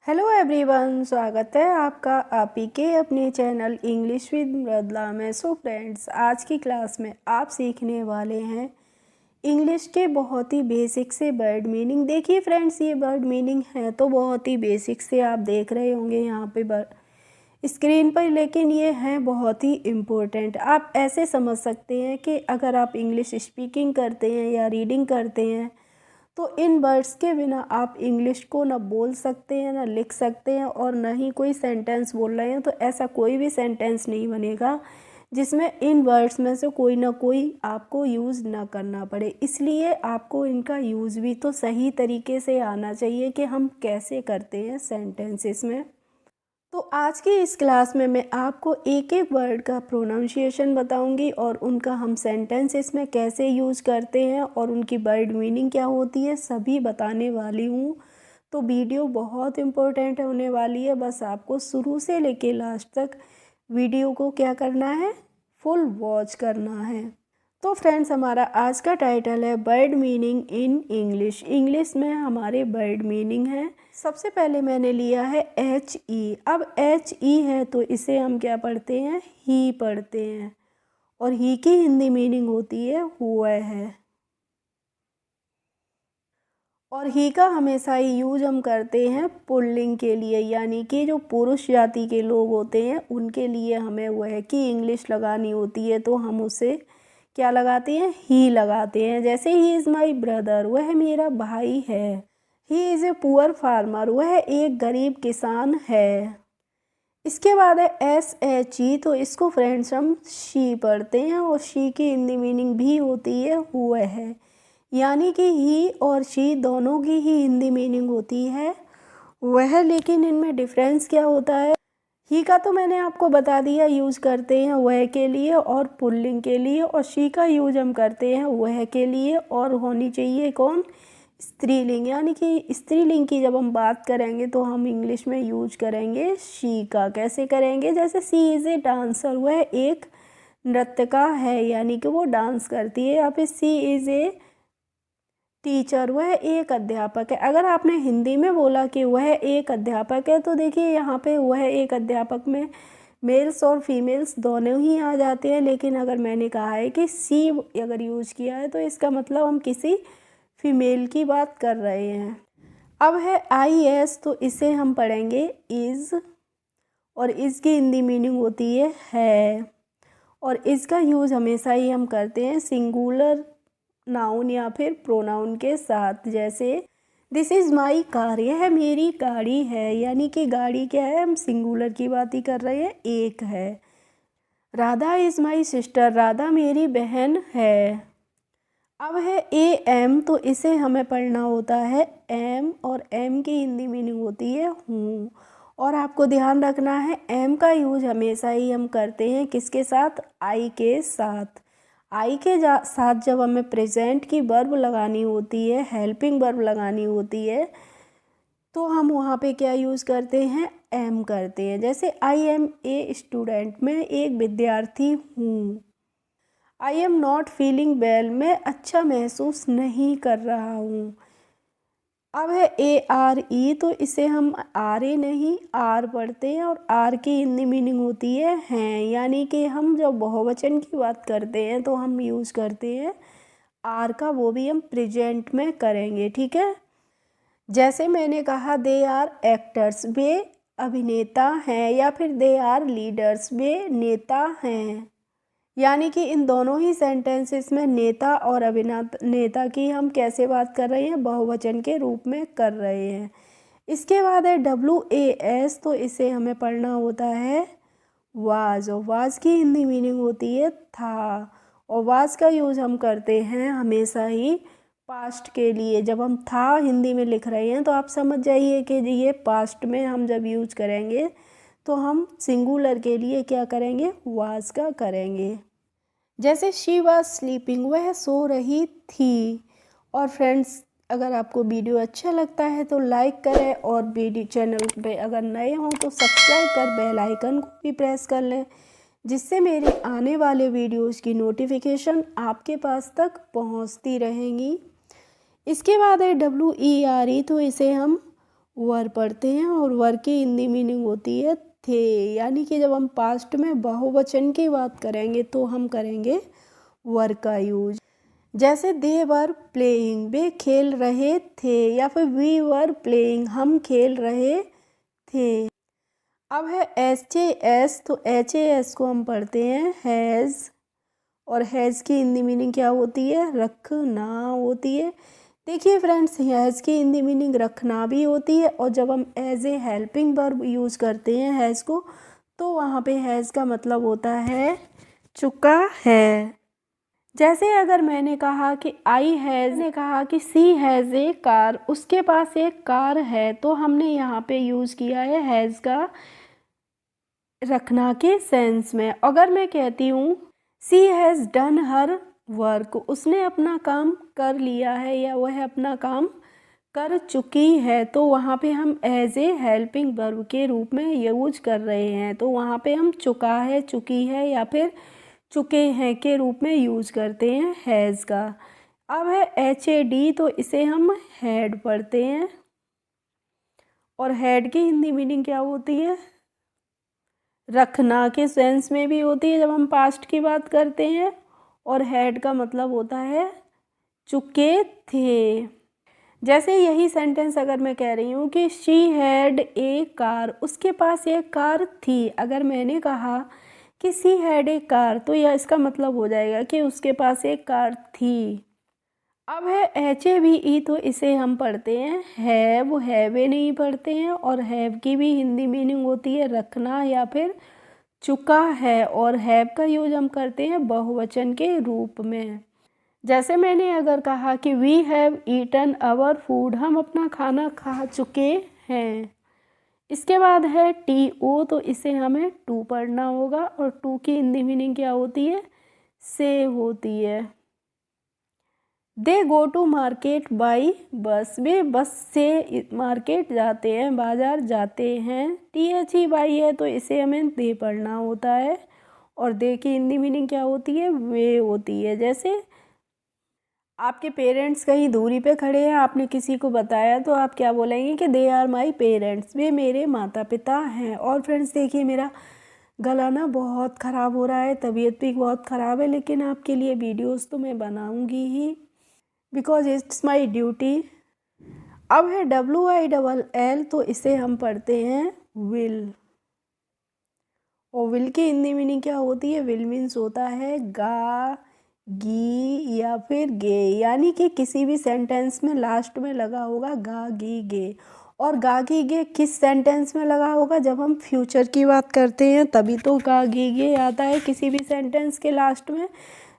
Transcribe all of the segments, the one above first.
Hello everyone, स्वागत है आपका आप ही के अपने चैनल इंग्लिश विद मृदुला में। सो फ्रेंड्स, आज की क्लास में आप सीखने वाले हैं इंग्लिश के बहुत ही बेसिक से वर्ड मीनिंग। देखिए फ्रेंड्स, ये वर्ड मीनिंग है तो बहुत ही बेसिक से आप देख रहे होंगे यहाँ पे स्क्रीन पर, लेकिन ये हैं बहुत ही इम्पोर्टेंट। आप ऐसे समझ सकते हैं कि अगर आप इंग्लिश स्पीकिंग करते हैं या रीडिंग करते हैं तो इन वर्ड्स के बिना आप इंग्लिश को ना बोल सकते हैं, ना लिख सकते हैं, और ना ही कोई सेंटेंस बोल रहे हैं तो ऐसा कोई भी सेंटेंस नहीं बनेगा जिसमें इन वर्ड्स में से कोई ना कोई आपको यूज़ ना करना पड़े। इसलिए आपको इनका यूज़ भी तो सही तरीके से आना चाहिए कि हम कैसे करते हैं सेंटेंसेस में। तो आज की इस क्लास में मैं आपको एक एक वर्ड का प्रोनाउंसिएशन बताऊंगी और उनका हम सेंटेंसेस में कैसे यूज़ करते हैं और उनकी वर्ड मीनिंग क्या होती है सभी बताने वाली हूँ। तो वीडियो बहुत इम्पोर्टेंट होने वाली है, बस आपको शुरू से लेके लास्ट तक वीडियो को क्या करना है, फुल वॉच करना है। तो फ्रेंड्स, हमारा आज का टाइटल है word meaning in English. English में हमारे वर्ड मीनिंग है। सबसे पहले मैंने लिया है HE। अब HE है तो इसे हम क्या पढ़ते हैं, ही पढ़ते हैं, और ही की हिंदी मीनिंग होती है हुआ है। और ही का हमेशा ही यूज हम करते हैं पुल्लिंग के लिए, यानी कि जो पुरुष जाति के लोग होते हैं उनके लिए हमें वह की इंग्लिश लगानी होती है तो हम उसे क्या लगाते हैं, ही लगाते हैं। जैसे ही इज़ माई ब्रदर, वह मेरा भाई है। He is a poor farmer, वह एक गरीब किसान है। इसके बाद है SHE, तो इसको फ्रेंड्स हम शी पढ़ते हैं और शी की हिंदी मीनिंग भी होती है हुआ है, यानी कि ही और शी दोनों की ही हिंदी मीनिंग होती है वह। लेकिन इनमें डिफरेंस क्या होता है, ही का तो मैंने आपको बता दिया यूज़ करते हैं वह के लिए और पुल्लिंग के लिए, और शी का यूज हम करते हैं वह के लिए और होनी चाहिए कौन, स्त्रीलिंग। यानी कि स्त्रीलिंग की जब हम बात करेंगे तो हम इंग्लिश में यूज करेंगे शी का। कैसे करेंगे, जैसे सी इज़ ए डांसर, वह एक नृत्यिका है यानी कि वो डांस करती है। या फिर सी इज़ ए टीचर, वह एक अध्यापक है। अगर आपने हिंदी में बोला कि वह एक अध्यापक है तो देखिए यहाँ पे वह एक अध्यापक में मेल्स और फीमेल्स दोनों ही आ जाते हैं। लेकिन अगर मैंने कहा है कि सी अगर यूज किया है तो इसका मतलब हम किसी फीमेल की बात कर रहे हैं। अब है IS, तो इसे हम पढ़ेंगे इज़, और इज़ की हिंदी मीनिंग होती है। और इसका यूज़ हमेशा ही हम करते हैं सिंगुलर नाउन या फिर प्रोनाउन के साथ। जैसे दिस इज़ माई कार, यह मेरी गाड़ी है, यानी कि गाड़ी क्या है, हम सिंगुलर की बात ही कर रहे हैं, एक है। Radha is my sister, Radha मेरी बहन है। अब है AM, तो इसे हमें पढ़ना होता है एम, और एम की हिंदी मीनिंग होती है हूँ। और आपको ध्यान रखना है एम का यूज हमेशा ही हम करते हैं किसके साथ, आई के साथ। आई के साथ जब हमें प्रेजेंट की वर्ब लगानी होती है, हेल्पिंग वर्ब लगानी होती है, तो हम वहाँ पे क्या यूज़ करते हैं, एम करते हैं। जैसे आई एम ए स्टूडेंट, मैं एक विद्यार्थी हूँ। I am not feeling well, मैं अच्छा महसूस नहीं कर रहा हूँ। अब है ARE, तो इसे हम RA नहीं आर पढ़ते हैं, और आर की हिंदी मीनिंग होती है हैं, यानी कि हम जब बहुवचन की बात करते हैं तो हम यूज़ करते हैं आर का, वो भी हम प्रेजेंट में करेंगे, ठीक है। जैसे मैंने कहा दे आर एक्टर्स, वे अभिनेता हैं, या फिर दे आर लीडर्स, वे नेता हैं। यानी कि इन दोनों ही सेंटेंसेस में नेता और अभिनेता की हम कैसे बात कर रहे हैं, बहुवचन के रूप में कर रहे हैं। इसके बाद है WAS, तो इसे हमें पढ़ना होता है वाज, और वाज की हिंदी मीनिंग होती है था। और वाज का यूज़ हम करते हैं हमेशा ही पास्ट के लिए। जब हम था हिंदी में लिख रहे हैं तो आप समझ जाइए कि ये पास्ट में हम जब यूज करेंगे तो हम सिंगुलर के लिए क्या करेंगे, वाज का करेंगे। जैसे शी वाज स्लीपिंग, वह सो रही थी। और फ्रेंड्स, अगर आपको वीडियो अच्छा लगता है तो लाइक करें, और वीडियो चैनल पे अगर नए हों तो सब्सक्राइब कर बेल आइकन को भी प्रेस कर लें, जिससे मेरे आने वाले वीडियोज़ की नोटिफिकेशन आपके पास तक पहुंचती रहेंगी। इसके बाद है WERE, तो इसे हम वर पढ़ते हैं और वर की हिंदी मीनिंग होती है थे। यानी कि जब हम पास्ट में बहुवचन की बात करेंगे तो हम करेंगे वर का यूज। जैसे दे वर प्लेइंग, वे खेल रहे थे, या फिर वी वर प्लेइंग, हम खेल रहे थे। अब है HAS, तो HAS को हम पढ़ते हैं हैज़, और हैज़ की हिंदी मीनिंग क्या होती है? रखना होती है। देखिए फ्रेंड्स, हैज़ की हिंदी मीनिंग रखना भी होती है, और जब हम as a helping verb use करते हैं हैज़ को, तो वहाँ पे हैज़ का मतलब होता है चुका है। जैसे अगर मैंने कहा कि ने कहा कि सी हैज़ ए कार, उसके पास एक कार है, तो हमने यहाँ पे यूज़ किया है हैज़ का रखना के सेंस में। अगर मैं कहती हूँ सी हैज़ डन हर वर्क, उसने अपना काम कर लिया है या वह अपना काम कर चुकी है, तो वहाँ पे हम एज ए हेल्पिंग वर्ब के रूप में यूज कर रहे हैं। तो वहाँ पे हम चुका है, चुकी है, या फिर चुके हैं के रूप में यूज करते हैं हैज़ का। अब है HAD, तो इसे हम हैड पढ़ते हैं, और हैड की हिंदी मीनिंग क्या होती है? रखना के सेंस में भी होती है जब हम पास्ट की बात करते हैं, और हैड का मतलब होता है चुके थे। जैसे यही सेंटेंस अगर मैं कह रही हूँ कि शी हैड ए कार, उसके पास एक कार थी। अगर मैंने कहा कि सी हैड ए कार, तो यह इसका मतलब हो जाएगा कि उसके पास एक कार थी। अब है HAVE, तो इसे हम पढ़ते हैं हैव, हैवे नहीं पढ़ते हैं, और हैव की भी हिंदी मीनिंग होती है रखना या फिर चुका है, और हैव का यूज हम करते हैं बहुवचन के रूप में। जैसे मैंने अगर कहा कि we have eaten our food, हम अपना खाना खा चुके हैं। इसके बाद है TO, तो इसे हमें टू पढ़ना होगा, और टू की हिंदी मीनिंग क्या होती है? से होती है। They go to market by bus, वे बस से मार्केट जाते हैं, बाजार जाते हैं। THE है, तो इसे हमें दे पढ़ना होता है, और दे की हिंदी मीनिंग क्या होती है? वे होती है। जैसे आपके पेरेंट्स कहीं दूरी पे खड़े हैं, आपने किसी को बताया, तो आप क्या बोलेंगे कि दे आर माई पेरेंट्स, वे मेरे माता पिता हैं। और फ्रेंड्स देखिए, मेरा गला ना बहुत ख़राब हो रहा है, तबीयत भी बहुत ख़राब है, लेकिन आपके लिए वीडियोस तो मैं बनाऊंगी ही, बिकॉज इट्स माई ड्यूटी। अब है WILL, तो इसे हम पढ़ते हैं विल, और विल की हिंदी मीनिंग क्या होती है? विल मीन्स होता है गा, गी, या फिर गे। यानी कि किसी भी सेंटेंस में लास्ट में लगा होगा गा, गी, गे। और गा, गी, गे किस सेंटेंस में लगा होगा? जब हम फ्यूचर की बात करते हैं तभी तो गा, गी, गे आता है किसी भी सेंटेंस के लास्ट में।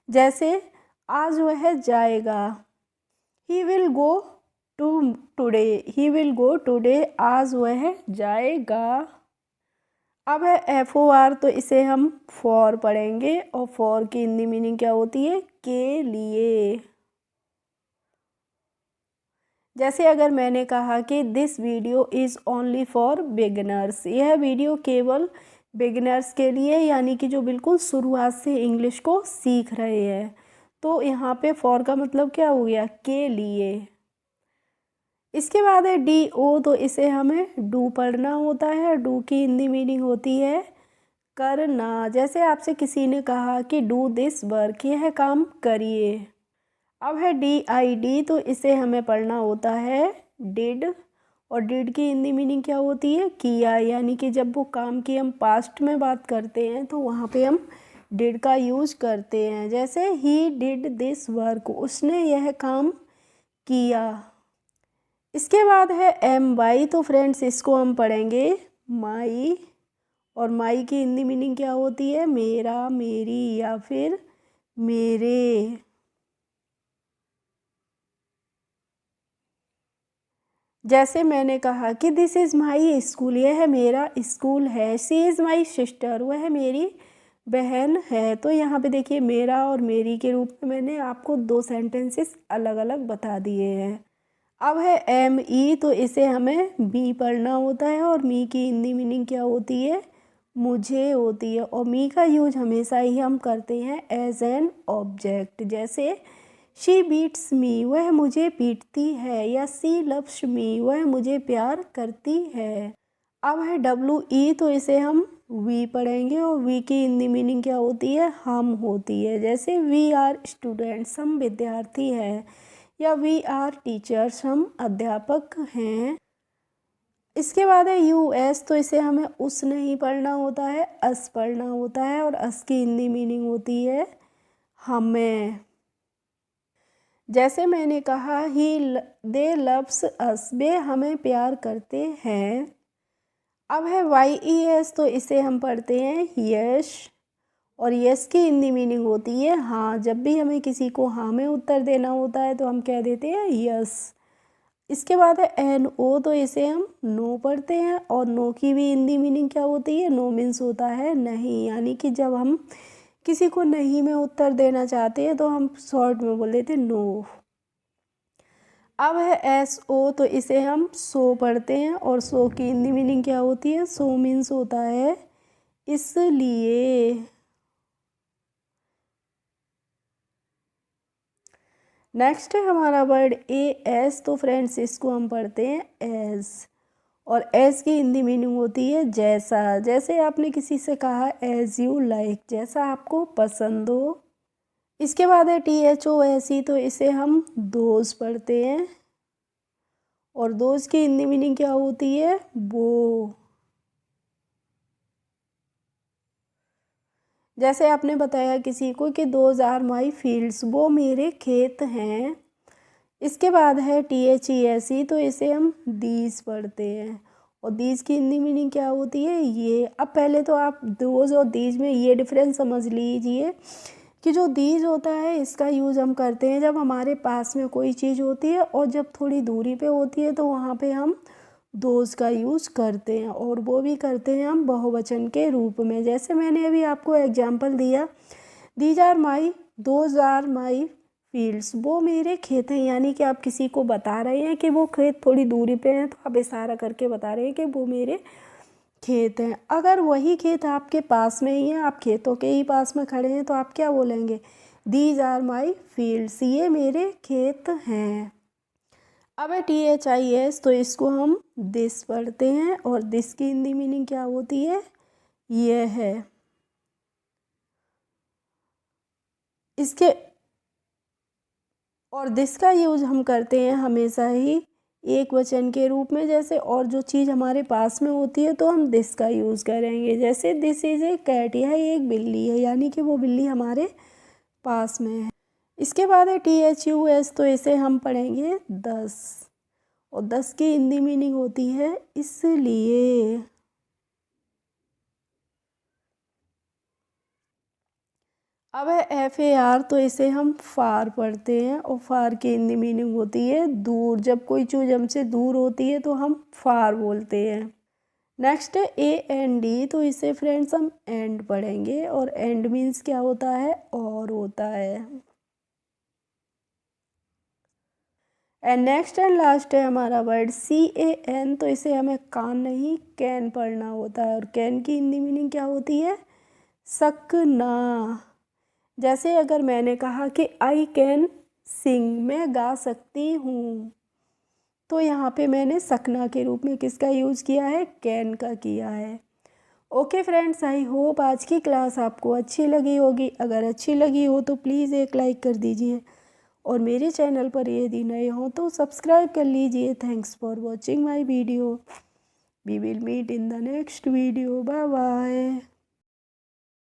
जैसे आज वह जाएगा, he will go today, he will go today, आज वह जाएगा। अब है FOR, तो इसे हम फॉर पढ़ेंगे, और फॉर की हिंदी मीनिंग क्या होती है? के लिए। जैसे अगर मैंने कहा कि this video is only for beginners, यह वीडियो केवल बिगिनर्स के लिए, यानी कि जो बिल्कुल शुरुआत से इंग्लिश को सीख रहे हैं। तो यहाँ पे फॉर का मतलब क्या हो गया? के लिए। इसके बाद है DO, तो इसे हमें डू पढ़ना होता है। डू की हिंदी मीनिंग होती है करना। जैसे आपसे किसी ने कहा कि डू दिस वर्क, यह काम करिए। अब है DID, तो इसे हमें पढ़ना होता है डिड, और डिड की हिंदी मीनिंग क्या होती है? किया। यानी कि जब वो काम की हम पास्ट में बात करते हैं तो वहाँ पे हम डिड का यूज करते हैं। जैसे ही डिड दिस वर्क, उसने यह काम किया। इसके बाद है MY, तो फ्रेंड्स इसको हम पढ़ेंगे माई, और माई की हिंदी मीनिंग क्या होती है? मेरा, मेरी, या फिर मेरे। जैसे मैंने कहा कि दिस इज़ माई स्कूल, यह मेरा स्कूल है। सी इज़ माई सिस्टर, वह मेरी बहन है। तो यहाँ पे देखिए, मेरा और मेरी के रूप में मैंने आपको दो सेंटेंसेस अलग अलग बता दिए हैं। अब है ME, तो इसे हमें मी पढ़ना होता है, और मी की हिंदी मीनिंग क्या होती है? मुझे होती है। और मी का यूज हमेशा ही हम करते हैं एज एन ऑब्जेक्ट। जैसे शी बीट्स मी, वह मुझे पीटती है, या सी लव्स मी, वह मुझे प्यार करती है। अब है WE, तो इसे हम वी पढ़ेंगे और वी की हिंदी मीनिंग क्या होती है, हम होती है। जैसे वी आर स्टूडेंट्स, हम विद्यार्थी हैं, या वी आर टीचर्स, हम अध्यापक हैं। इसके बाद है US, तो इसे हमें उस नहीं पढ़ना होता है, अस पढ़ना होता है, और अस की हिंदी मीनिंग होती है हमें। जैसे मैंने कहा दे लव्स अस, वे हमें प्यार करते हैं। अब है YES, तो इसे हम पढ़ते हैं यश, और यस की हिंदी मीनिंग होती है हाँ। जब भी हमें किसी को हाँ में उत्तर देना होता है तो हम कह देते हैं यस। इसके बाद है NO, तो इसे हम नो पढ़ते हैं, और नो की भी हिंदी मीनिंग क्या होती है, नो मीन्स होता है नहीं, यानी कि जब हम किसी को नहीं में उत्तर देना चाहते हैं तो हम शॉर्ट में बोल देते हैं नो। अब है SO, तो इसे हम सो पढ़ते हैं, और सो की हिंदी मीनिंग क्या होती है, सो मीन्स होता है इसलिए। नेक्स्ट है हमारा वर्ड AS, तो फ्रेंड्स इसको हम पढ़ते हैं एज, और एज की हिंदी मीनिंग होती है जैसा। जैसे आपने किसी से कहा एज यू लाइक, जैसा आपको पसंद हो। इसके बाद है THOSE, तो इसे हम दोज पढ़ते हैं, और दोज की हिंदी मीनिंग क्या होती है, वो। जैसे आपने बताया किसी को कि दोज आर माई फील्ड्स, वो मेरे खेत हैं। इसके बाद है THESE, तो इसे हम दीज पढ़ते हैं, और दीज की हिंदी मीनिंग क्या होती है, ये। अब पहले तो आप दोज और दीज में ये डिफरेंस समझ लीजिए कि जो दीज होता है इसका यूज़ हम करते हैं जब हमारे पास में कोई चीज़ होती है, और जब थोड़ी दूरी पे होती है तो वहाँ पे हम दोज का यूज़ करते हैं, और वो भी करते हैं हम बहुवचन के रूप में। जैसे मैंने अभी आपको एग्जांपल दिया, these are my, those are my fields, वो मेरे खेत हैं, यानी कि आप किसी को बता रहे हैं कि वो खेत थोड़ी दूरी पे हैं, तो आप इशारा करके बता रहे हैं कि वो मेरे खेत हैं। अगर वही खेत आपके पास में ही है, आप खेतों के ही पास में खड़े हैं, तो आप क्या बोलेंगे, दीज आर माई फील्ड्स, ये मेरे खेत हैं। अब है THIS, तो इसको हम दिस पढ़ते हैं, और दिस की हिंदी मीनिंग क्या होती है, यह है। इसके और दिस का यूज हम करते हैं हमेशा ही एक वचन के रूप में। जैसे और जो चीज़ हमारे पास में होती है तो हम दिस का यूज़ करेंगे। जैसे दिस इज़ ए कैट, यह एक बिल्ली है, यानी कि वो बिल्ली हमारे पास में है। इसके बाद है THUS, तो इसे हम पढ़ेंगे दस, और दस की हिंदी मीनिंग होती है इसलिए। अब है FAR, तो इसे हम फार पढ़ते हैं, और फार की हिंदी मीनिंग होती है दूर। जब कोई चीज़ हमसे दूर होती है तो हम फार बोलते हैं। नेक्स्ट है AND, तो इसे फ्रेंड्स हम एंड पढ़ेंगे, और एंड मीन्स क्या होता है, और होता है। एंड नेक्स्ट एंड लास्ट है हमारा वर्ड CAN, तो इसे हमें कान नहीं कैन पढ़ना होता है, और कैन की हिंदी मीनिंग क्या होती है, सकना। जैसे अगर मैंने कहा कि आई कैन सिंग, मैं गा सकती हूँ, तो यहाँ पे मैंने सकना के रूप में किसका यूज़ किया है, कैन का किया है। ओके फ्रेंड्स, आई होप आज की क्लास आपको अच्छी लगी होगी। अगर अच्छी लगी हो तो प्लीज़ एक लाइक कर दीजिए, और मेरे चैनल पर यदि नए हों तो सब्सक्राइब कर लीजिए। Thanks for watching my video. We will meet in the next video. Bye bye.